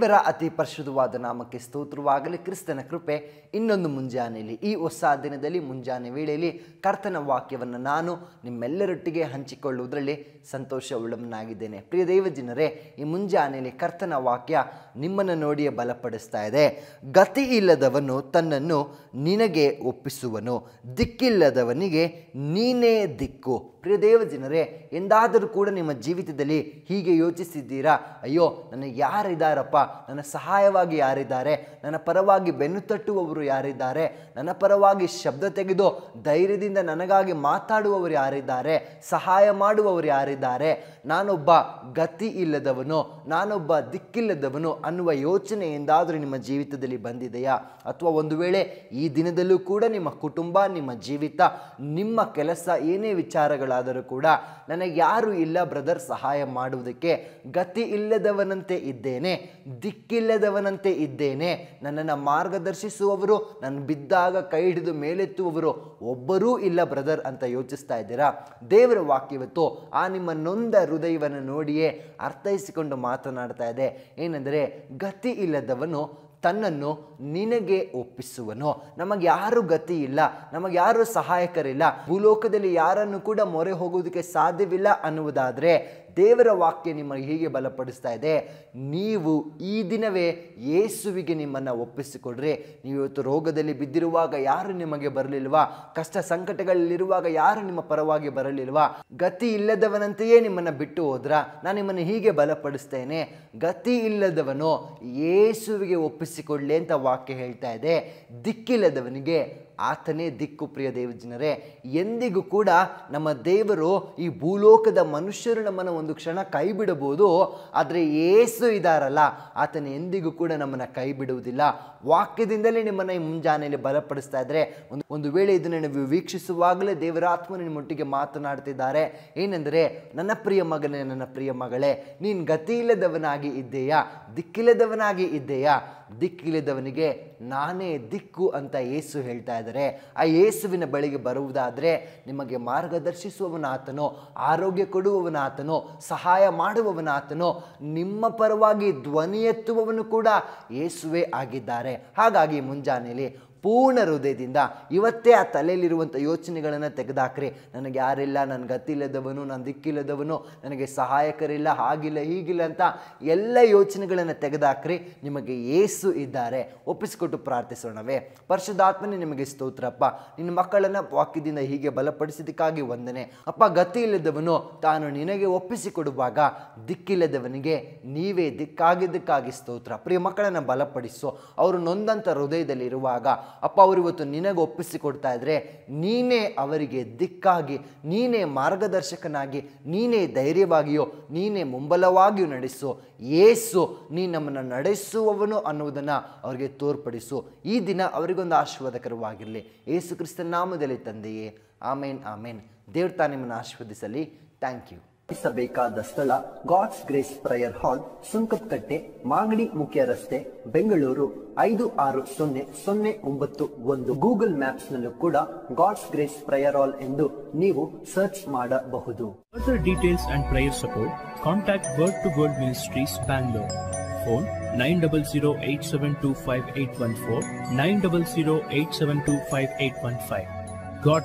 ದೇವರ ಅತಿ ಪರಿಶುದ್ಧವಾದ ನಾಮಕ್ಕೆ ಸ್ತೋತ್ರವಾಗಲಿ. ಕ್ರಿಸ್ತನ ಕೃಪೆ ಇನ್ನೊಂದು ಮುಂಜಾನೆಯಲ್ಲಿ, ಈ ಹೊಸ ದಿನದಲ್ಲಿ ಮುಂಜಾನೆ ವೇಳೆಯಲ್ಲಿ ಕರ್ತನ ವಾಕ್ಯವನ್ನು ನಾನು ನಿಮ್ಮೆಲ್ಲರೊಟ್ಟಿಗೆ ಹಂಚಿಕೊಳ್ಳುವುದರಲ್ಲಿ ಸಂತೋಷವುಳ್ಳವನಾಗಿದ್ದೇನೆ. ಪ್ರಿಯ ದೇವಜನರೇ, ಈ ಮುಂಜಾನೆಯಲ್ಲಿ ಕರ್ತನ ವಾಕ್ಯ ನಿಮ್ಮನ್ನು ನೋಡಿಯೇ ಬಲಪಡಿಸ್ತಾ ಇದೆ. ಗತಿ ಇಲ್ಲದವನು ತನ್ನನ್ನು ನಿನಗೆ ಒಪ್ಪಿಸುವನು, ದಿಕ್ಕಿಲ್ಲದವನಿಗೆ ನೀನೇ ದಿಕ್ಕು. ಪ್ರಿಯ ದೇವಜನರೇ, ಎಂದಾದರೂ ಕೂಡ ನಿಮ್ಮ ಜೀವಿತದಲ್ಲಿ ಹೀಗೆ ಯೋಚಿಸಿದ್ದೀರಾ? ಅಯ್ಯೋ, ನನಗೆ ಯಾರಿದ್ದಾರಪ್ಪ, ನನ್ನ ಸಹಾಯವಾಗಿ ಯಾರಿದ್ದಾರೆ, ನನ್ನ ಪರವಾಗಿ ಬೆನ್ನು ತಟ್ಟುವವರು ಯಾರಿದ್ದಾರೆ, ನನ್ನ ಪರವಾಗಿ ಶಬ್ದ ತೆಗೆದು ಧೈರ್ಯದಿಂದ ನನಗಾಗಿ ಮಾತಾಡುವವರು ಯಾರಿದ್ದಾರೆ, ಸಹಾಯ ಮಾಡುವವರು ಯಾರಿದ್ದಾರೆ, ನಾನೊಬ್ಬ ಗತಿ ಇಲ್ಲದವನು, ನಾನೊಬ್ಬ ದಿಕ್ಕಿಲ್ಲದವನು ಅನ್ನುವ ಯೋಚನೆ ಎಂದಾದರೂ ನಿಮ್ಮ ಜೀವಿತದಲ್ಲಿ ಬಂದಿದೆಯಾ? ಅಥವಾ ಒಂದು ವೇಳೆ ಈ ದಿನದಲ್ಲೂ ಕೂಡ ನಿಮ್ಮ ಕುಟುಂಬ, ನಿಮ್ಮ ಜೀವಿತ, ನಿಮ್ಮ ಕೆಲಸ ಏನೇ ವಿಚಾರಗಳಾದರೂ ಕೂಡ ನನಗೆ ಯಾರು ಇಲ್ಲ ಬ್ರದರ್ ಸಹಾಯ ಮಾಡುವುದಕ್ಕೆ, ಗತಿ ಇಲ್ಲದವನಂತೆ ಇದ್ದೇನೆ, ದಿಕ್ಕಿಲ್ಲದವನಂತೆ ಇದ್ದೇನೆ, ನನ್ನನ್ನು ಮಾರ್ಗದರ್ಶಿಸುವವರು, ನನ್ನ ಬಿದ್ದಾಗ ಕೈ ಹಿಡಿದು ಮೇಲೆತ್ತುವವರು ಒಬ್ಬರೂ ಇಲ್ಲ ಬ್ರದರ್ ಅಂತ ಯೋಚಿಸ್ತಾ ಇದ್ದೀರಾ? ದೇವರ ವಾಕ್ಯವತ್ತು ಆ ನಿಮ್ಮ ನೊಂದ ಹೃದಯವನ್ನು ನೋಡಿಯೇ ಅರ್ಥೈಸಿಕೊಂಡು ಮಾತನಾಡ್ತಾ ಇದೆ. ಏನೆಂದರೆ, ಗತಿ ಇಲ್ಲದವನು ತನ್ನನ್ನು ನಿನಗೆ ಒಪ್ಪಿಸುವನು. ನಮಗೆ ಯಾರು ಗತಿ ಇಲ್ಲ, ನಮಗೆ ಯಾರು ಸಹಾಯಕರಿಲ್ಲ, ಭೂಲೋಕದಲ್ಲಿ ಯಾರನ್ನು ಕೂಡ ಮೊರೆ ಹೋಗುವುದಕ್ಕೆ ಸಾಧ್ಯವಿಲ್ಲ ಅನ್ನುವುದಾದರೆ ದೇವರ ವಾಕ್ಯ ನಿಮಗೆ ಹೀಗೆ ಬಲಪಡಿಸ್ತಾ ಇದೆ, ನೀವು ಈ ದಿನವೇ ಯೇಸುವಿಗೆ ನಿಮ್ಮನ್ನು ಒಪ್ಪಿಸಿಕೊಡ್ರಿ. ನೀವು ಇವತ್ತು ರೋಗದಲ್ಲಿ ಬಿದ್ದಿರುವಾಗ ಯಾರು ನಿಮಗೆ ಬರಲಿಲ್ವಾ? ಕಷ್ಟ ಸಂಕಟಗಳಲ್ಲಿರುವಾಗ ಯಾರು ನಿಮ್ಮ ಪರವಾಗಿ ಬರಲಿಲ್ವಾ? ಗತಿ ಇಲ್ಲದವನಂತೆಯೇ ನಿಮ್ಮನ್ನು ಬಿಟ್ಟು ಹೋದ್ರ? ನಾನು ನಿಮ್ಮನ್ನು ಹೀಗೆ ಬಲಪಡಿಸ್ತೇನೆ, ಗತಿ ಇಲ್ಲದವನು ಯೇಸುವಿಗೆ ಒಪ್ಪಿಸಿಕೊಳ್ಳಿ ಅಂತ ವಾಕ್ಯ ಹೇಳ್ತಾ ಇದೆ. ದಿಕ್ಕಿಲ್ಲದವನಿಗೆ ಆತನೇ ದಿಕ್ಕು. ಪ್ರಿಯ ದೇವಜನರೇ, ಎಂದಿಗೂ ಕೂಡ ನಮ್ಮ ದೇವರು, ಈ ಭೂಲೋಕದ ಮನುಷ್ಯರು ನಮ್ಮನ್ನು ಒಂದು ಕ್ಷಣ ಕೈ ಬಿಡಬಹುದು, ಆದರೆ ಯೇಸು ಇದ್ದಾರಲ್ಲ, ಆತನ ಎಂದಿಗೂ ಕೂಡ ನಮ್ಮನ್ನು ಕೈ ಬಿಡುವುದಿಲ್ಲ. ವಾಕ್ಯದಿಂದಲೇ ನಿಮ್ಮನ್ನು ಈ ಮುಂಜಾನೆಯಲ್ಲಿ ಬಲಪಡಿಸ್ತಾ ಇದ್ದಾರೆ. ಒಂದು ವೇಳೆ ಇದನ್ನು ನೀವು ವೀಕ್ಷಿಸುವಾಗಲೇ ದೇವರ ಆತ್ಮನು ನಿಮ್ಮೊಟ್ಟಿಗೆ ಮಾತನಾಡ್ತಿದ್ದಾರೆ. ಏನೆಂದರೆ, ನನ್ನ ಪ್ರಿಯ ಮಗನೇ, ನನ್ನ ಪ್ರಿಯ ಮಗಳೇ, ನೀನು ಗತಿ ಇಲ್ಲದವನಾಗಿ ಇದ್ದೀಯಾ, ದಿಕ್ಕಿಲ್ಲದವನಾಗಿ ಇದ್ದೀಯಾ? ದಿಕ್ಕಿಲ್ಲದವನಿಗೆ ನಾನೇ ದಿಕ್ಕು ಅಂತ ಯೇಸು ಹೇಳ್ತಾ ಇದ್ದಾರೆ. ಆ ಯೇಸುವಿನ ಬಳಿಗೆ ಬರುವುದಾದರೆ ನಿಮಗೆ ಮಾರ್ಗದರ್ಶಿಸುವವನಾತನೋ, ಆರೋಗ್ಯ ಕೊಡುವವನಾತನೋ, ಸಹಾಯ ಮಾಡುವವನಾತನೋ, ನಿಮ್ಮ ಪರವಾಗಿ ಧ್ವನಿ ಎತ್ತುವವನು ಕೂಡ ಯೇಸುವೇ ಆಗಿದ್ದಾರೆ. ಹಾಗಾಗಿ ಮುಂಜಾನೆಯಲ್ಲಿ ಪೂರ್ಣ ಹೃದಯದಿಂದ ಇವತ್ತೇ ಆ ತಲೆಯಲ್ಲಿರುವಂಥ ಯೋಚನೆಗಳನ್ನು ತೆಗೆದಾಕ್ರಿ. ನನಗೆ ಯಾರಿಲ್ಲ, ನನ್ನ ಗತಿಯಿಲ್ಲದವನು, ನನ್ನ ದಿಕ್ಕಿಲ್ಲದವನು, ನನಗೆ ಸಹಾಯಕರಿಲ್ಲ, ಹಾಗಿಲ್ಲ ಹೀಗಿಲ್ಲ ಅಂತ ಎಲ್ಲ ಯೋಚನೆಗಳನ್ನು ತೆಗೆದಾಕ್ರಿ. ನಿಮಗೆ ಯೇಸು ಇದ್ದಾರೆ. ಒಪ್ಪಿಸಿಕೊಟ್ಟು ಪ್ರಾರ್ಥಿಸೋಣವೇ? ಪರಿಶುದ್ಧಾತ್ಮನೇ, ನಿಮಗೆ ಸ್ತೋತ್ರಪ್ಪ. ನಿನ್ನ ಮಕ್ಕಳನ್ನು ವಾಕ್ಯದಿಂದ ಹೀಗೆ ಬಲಪಡಿಸಿದ್ದಕ್ಕಾಗಿ ವಂದನೆ ಅಪ್ಪ. ಗತಿ ಇಲ್ಲದವನು ತಾನು ನಿನಗೆ ಒಪ್ಪಿಸಿಕೊಡುವಾಗ ದಿಕ್ಕಿಲ್ಲದವನಿಗೆ ನೀವೇ ದಿಕ್ಕಾಗಿದ್ದಕ್ಕಾಗಿ ಸ್ತೋತ್ರ. ಪ್ರಿಯ ಮಕ್ಕಳನ್ನು ಬಲಪಡಿಸು. ಅವರು ನೊಂದಂಥ ಹೃದಯದಲ್ಲಿ ಇರುವಾಗ ಅಪ್ಪ, ಅವರು ಇವತ್ತು ನಿನಗೆ ಒಪ್ಪಿಸಿಕೊಡ್ತಾ ಇದ್ರೆ, ನೀನೇ ಅವರಿಗೆ ದಿಕ್ಕಾಗಿ, ನೀನೇ ಮಾರ್ಗದರ್ಶಕನಾಗಿ, ನೀನೇ ಧೈರ್ಯವಾಗಿಯೋ, ನೀನೇ ಮುಂಬಲವಾಗಿಯೂ ನಡೆಸು. ಯೇಸು ನೀ ನಮ್ಮನ್ನು ನಡೆಸುವವನು ಅನ್ನುವುದನ್ನು ಅವರಿಗೆ ತೋರ್ಪಡಿಸು. ಈ ದಿನ ಅವರಿಗೊಂದು ಆಶೀರ್ವಾದಕರವಾಗಿರಲಿ. ಯೇಸು ಕ್ರಿಸ್ತನ ನಾಮದಲ್ಲಿ ತಂದೆಯೇ, ಆಮೇನ್, ಆಮೇನ್. ದೇವ್ರ ತಾನೇ ನಿಮ್ಮನ್ನು ಆಶೀರ್ವದಿಸಲಿ. Thank you. ಬೇಕಾದ ಸ್ಥಳ God's grace prayer hall, Sunkadakatte, Magadi ಮುಖ್ಯ ರಸ್ತೆ, ಬೆಂಗಳೂರು 560091. ಗೂಗಲ್ ಮ್ಯಾಪ್ಸ್ ನಲ್ಲೂ ಕೂಡ ಗಾಡ್ಸ್ ಗ್ರೇಸ್ ಪ್ರೇಯರ್ ಹಾಲ್ ಎಂದು ನೀವು ಸರ್ಚ್ ಮಾಡಬಹುದು. Further details and prayer support, contact Word to Word Ministries, Bangalore. Phone 9008725814, 9008725815. God bless.